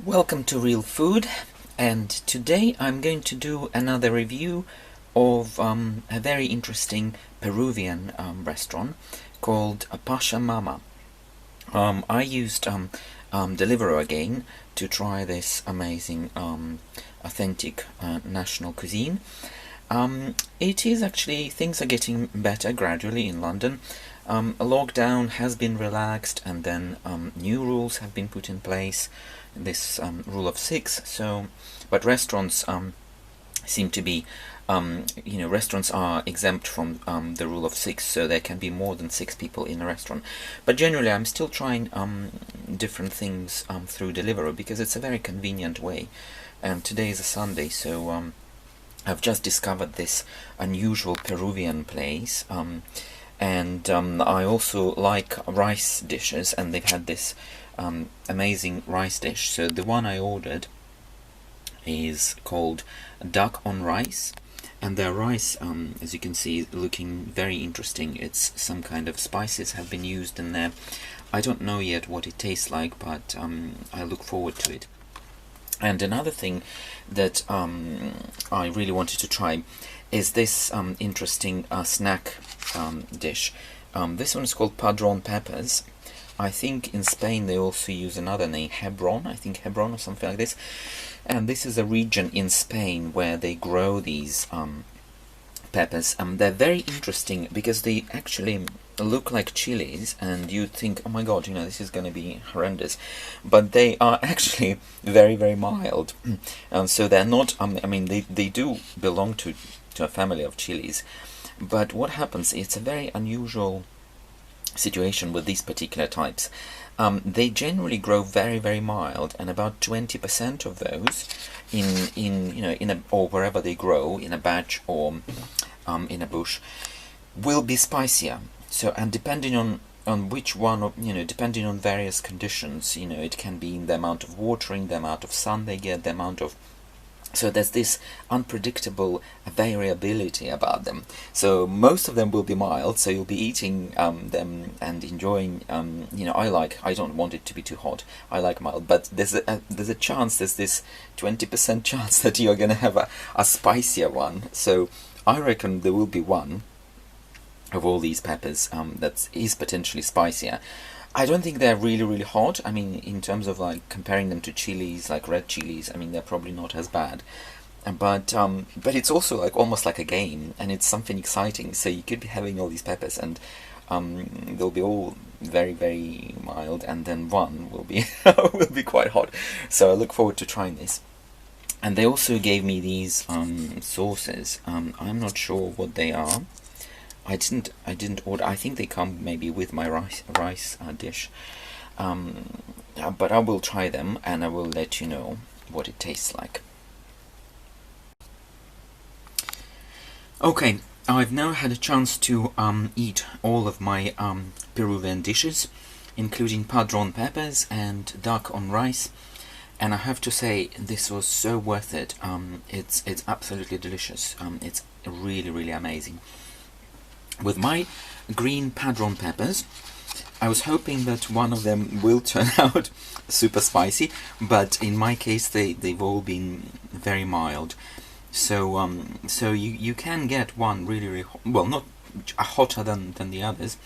Welcome to Real Food, and today I'm going to do another review of a very interesting Peruvian restaurant called Pachamama. I used Deliveroo again to try this amazing authentic national cuisine. It is actually, things are getting better gradually in London. A lockdown has been relaxed, and then new rules have been put in place. This rule of 6. But restaurants seem to be, restaurants are exempt from the rule of 6, so there can be more than 6 people in a restaurant. But generally, I'm still trying different things through Deliveroo because it's a very convenient way. And today is a Sunday, so I've just discovered this unusual Peruvian place. And I also like rice dishes, and they've had this amazing rice dish. So the one I ordered is called duck on rice, and their rice, as you can see, is looking very interesting. It's some kind of spices have been used in there. I don't know yet what it tastes like, but I look forward to it. And another thing that I really wanted to try is this interesting snack dish. This one is called Padron peppers. I think in Spain they also use another name, Hebron, I think Hebron or something like this. And this is a region in Spain where they grow these peppers. They're very interesting because they actually look like chilies, and you think, oh my god, this is going to be horrendous. But they are actually very, very mild. So they're not, they do belong to a family of chilies. But what happens, it's a very unusual situation with these particular types. They generally grow very, very mild, and about 20% of those or wherever they grow, in a batch or in a bush, will be spicier. So, and depending on which one, depending on various conditions, it can be in the amount of watering, the amount of sun they get, the amount of. So there's this unpredictable variability about them. So most of them will be mild, so you'll be eating them and enjoying. I don't want it to be too hot. I like mild, but there's a chance, there's this 20% chance that you're going to have a spicier one. So I reckon there will be one of all these peppers that is potentially spicier. I don't think they're really, really hot. I mean, in terms of like comparing them to chilies, like red chilies, they're probably not as bad. But it's also like almost like a game, and it's something exciting. So you could be having all these peppers, and they'll be all very, very mild, and then one will be will be quite hot. So I look forward to trying this. And they also gave me these sauces. I'm not sure what they are. I didn't order. I think they come maybe with my rice dish, but I will try them and I will let you know what it tastes like. Okay, I've now had a chance to eat all of my Peruvian dishes, including Padron peppers and duck on rice, and I have to say this was so worth it. It's absolutely delicious. It's really, really amazing. With my green Padron peppers, I was hoping that one of them will turn out super spicy, but in my case they've all been very mild. So you can get one really, really not hotter than the others,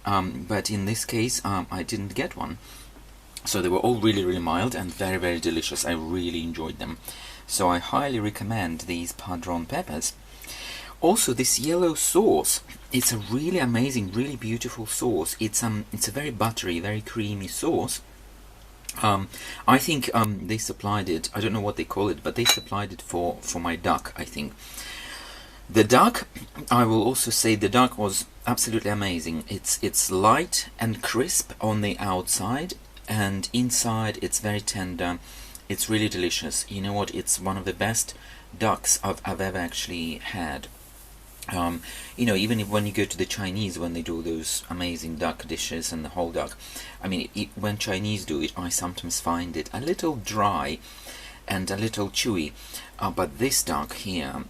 but in this case I didn't get one. So they were all really, really mild and very, very delicious. I really enjoyed them. So I highly recommend these Padron peppers. Also, this yellow sauce, it's a really amazing, really beautiful sauce. It's a very buttery, very creamy sauce. I think they supplied it, I don't know what they call it, but they supplied it for my duck, I think. The duck, I will also say the duck was absolutely amazing. It's light and crisp on the outside, and inside it's very tender. It's really delicious. You know what, it's one of the best ducks I've ever actually had. Even when you go to the Chinese, when they do those amazing duck dishes and the whole duck, when Chinese do it, I sometimes find it a little dry and a little chewy. But this duck here,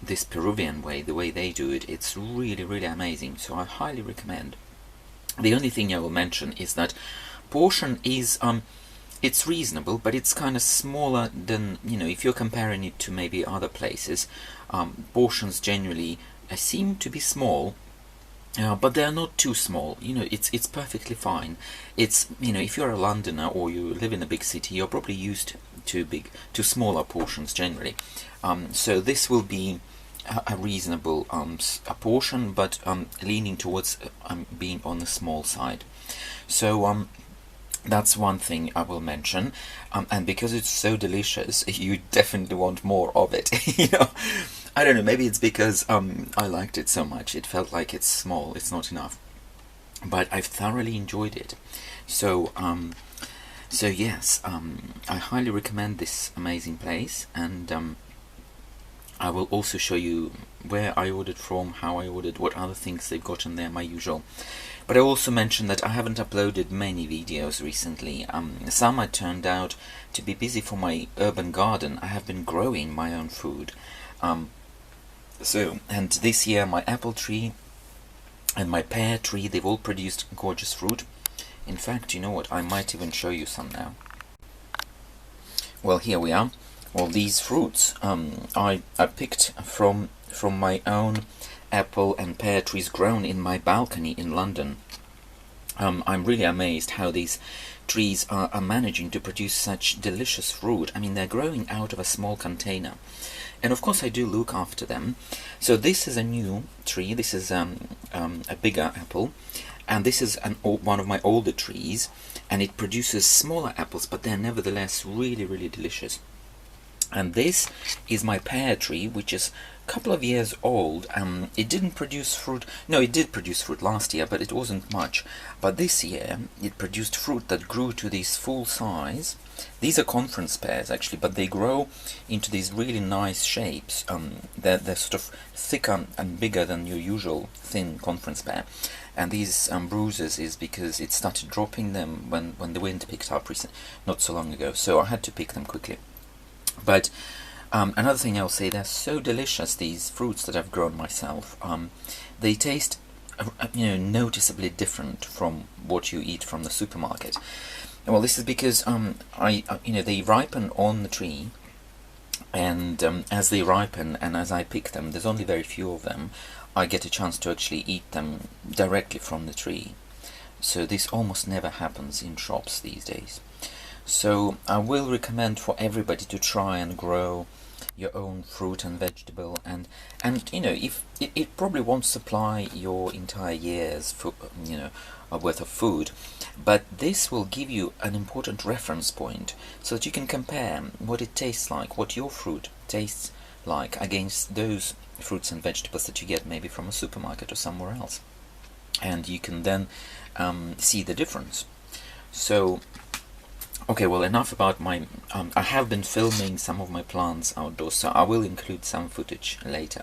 this Peruvian way, the way they do it, it's really, really amazing. So I highly recommend. The only thing I will mention is that portion is it's reasonable, but it's kind of smaller than, if you're comparing it to maybe other places. Portions generally seem to be small, but they are not too small. It's perfectly fine. It's, if you're a Londoner or you live in a big city, you're probably used to smaller portions generally. So this will be a reasonable a portion, but leaning towards being on the small side. So that's one thing I will mention, and because it's so delicious, you definitely want more of it. I don't know. Maybe it's because I liked it so much. It felt like it's small. It's not enough, but I've thoroughly enjoyed it. So yes, I highly recommend this amazing place, and I will also show you where I ordered from, how I ordered, what other things they've got in there, my usual. But I also mentioned that I haven't uploaded many videos recently. Some I turned out to be busy for my urban garden. I have been growing my own food. And this year my apple tree and my pear tree, they've all produced gorgeous fruit. In fact, you know what, I might even show you some now. Well, here we are. Well, these fruits I picked from my own apple and pear trees grown in my balcony in London. I'm really amazed how these trees are managing to produce such delicious fruit. I mean, they're growing out of a small container. And of course I do look after them. So this is a new tree. This is a bigger apple. And this is one of my older trees. And it produces smaller apples, but they're nevertheless really, really delicious. And this is my pear tree, which is a couple of years old. It didn't produce fruit. No, it did produce fruit last year, but it wasn't much. But this year, it produced fruit that grew to this full size. These are conference pears, actually, but they grow into these really nice shapes. They're sort of thicker and bigger than your usual thin conference pear. And these bruises is because it started dropping them when the wind picked up not so long ago. So I had to pick them quickly. But another thing I'll say, they're so delicious, these fruits that I've grown myself. They taste, noticeably different from what you eat from the supermarket. Well, this is because they ripen on the tree, and as they ripen and as I pick them, there's only very few of them, I get a chance to actually eat them directly from the tree. So this almost never happens in shops these days. So I will recommend for everybody to try and grow your own fruit and vegetable, and if it probably won't supply your entire year's worth of food, but this will give you an important reference point so that you can compare what it tastes like, what your fruit tastes like, against those fruits and vegetables that you get maybe from a supermarket or somewhere else, and you can then see the difference. So okay, well, enough about my... I have been filming some of my plants outdoors, so I will include some footage later.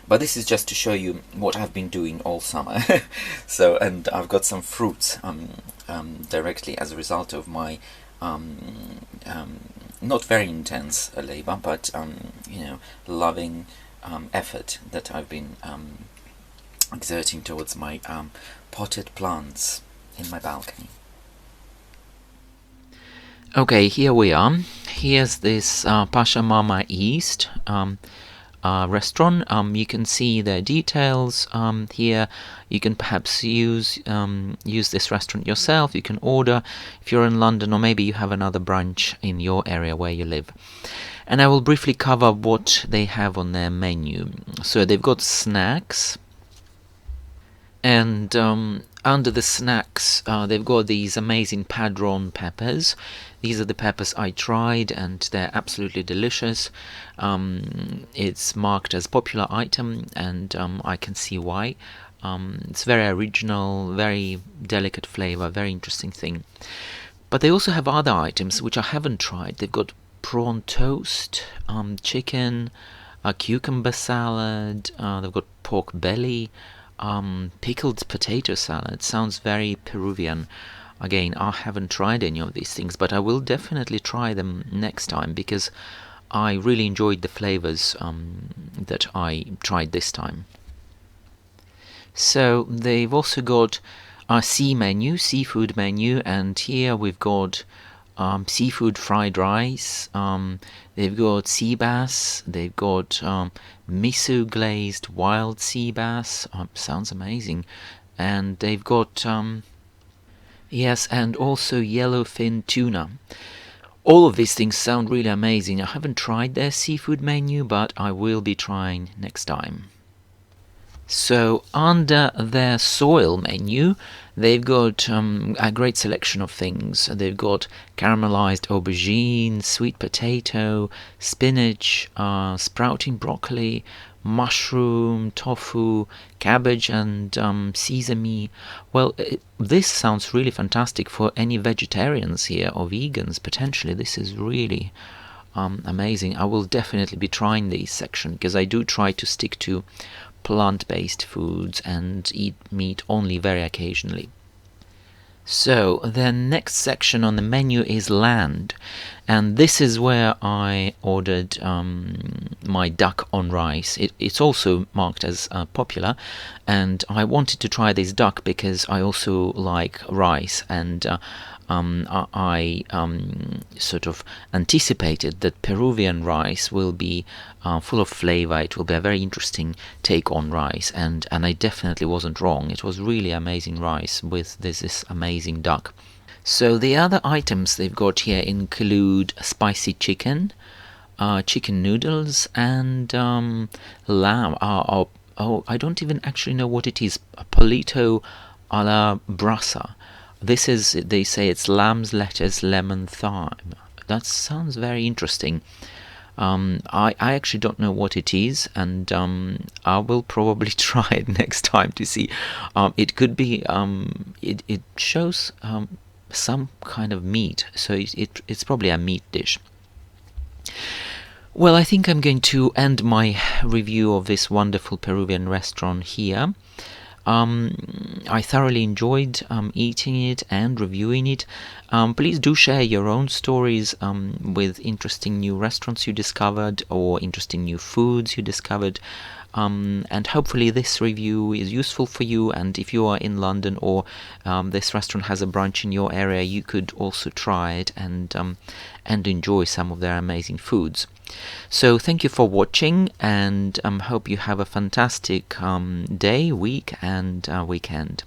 But this is just to show you what I've been doing all summer. So, and I've got some fruits directly as a result of my not very intense labor, but loving effort that I've been exerting towards my potted plants in my balcony. Okay, here we are. Here's this Pachamama East restaurant. You can see the details here. You can perhaps use this restaurant yourself. You can order if you're in London, or maybe you have another branch in your area where you live. And I will briefly cover what they have on their menu. So they've got snacks, and under the snacks they've got these amazing Padron peppers. These are the peppers I tried, and they're absolutely delicious. It's marked as popular item, and I can see why. It's very original, very delicate flavor, very interesting thing. But they also have other items which I haven't tried. They've got prawn toast, chicken, a cucumber salad, they've got pork belly, pickled potato salad. Sounds very Peruvian. Again, I haven't tried any of these things, but I will definitely try them next time, because I really enjoyed the flavors that I tried this time. So they've also got a seafood menu, and here we've got seafood fried rice. They've got sea bass. They've got miso glazed wild sea bass. Sounds amazing. And they've got yes, and also yellowfin tuna. All of these things sound really amazing. I haven't tried their seafood menu, but I will be trying next time. So under their soil menu, they've got a great selection of things. They've got caramelized aubergine, sweet potato, spinach, sprouting broccoli, mushroom, tofu, cabbage, and sesame. Well, this sounds really fantastic for any vegetarians here or vegans. Potentially, this is really amazing. I will definitely be trying this section because I do try to stick to plant-based foods and eat meat only very occasionally. So the next section on the menu is land, and this is where I ordered my duck on rice. It's also marked as popular, and I wanted to try this duck because I also like rice, and I sort of anticipated that Peruvian rice will be full of flavor. It will be a very interesting take on rice, and I definitely wasn't wrong. It was really amazing rice with this amazing duck. So the other items they've got here include spicy chicken, chicken noodles, and lamb. Oh, I don't even actually know what it is. Polito a la brasa. This is, they say it's lamb's lettuce, lemon, thyme. That sounds very interesting. I actually don't know what it is, and I will probably try it next time to see. It could be, it shows some kind of meat, so it's probably a meat dish. Well, I think I'm going to end my review of this wonderful Peruvian restaurant here. I thoroughly enjoyed eating it and reviewing it. Please do share your own stories with interesting new restaurants you discovered or interesting new foods you discovered. And hopefully this review is useful for you, and if you are in London or this restaurant has a branch in your area, you could also try it and enjoy some of their amazing foods. So thank you for watching, and hope you have a fantastic day, week, and weekend.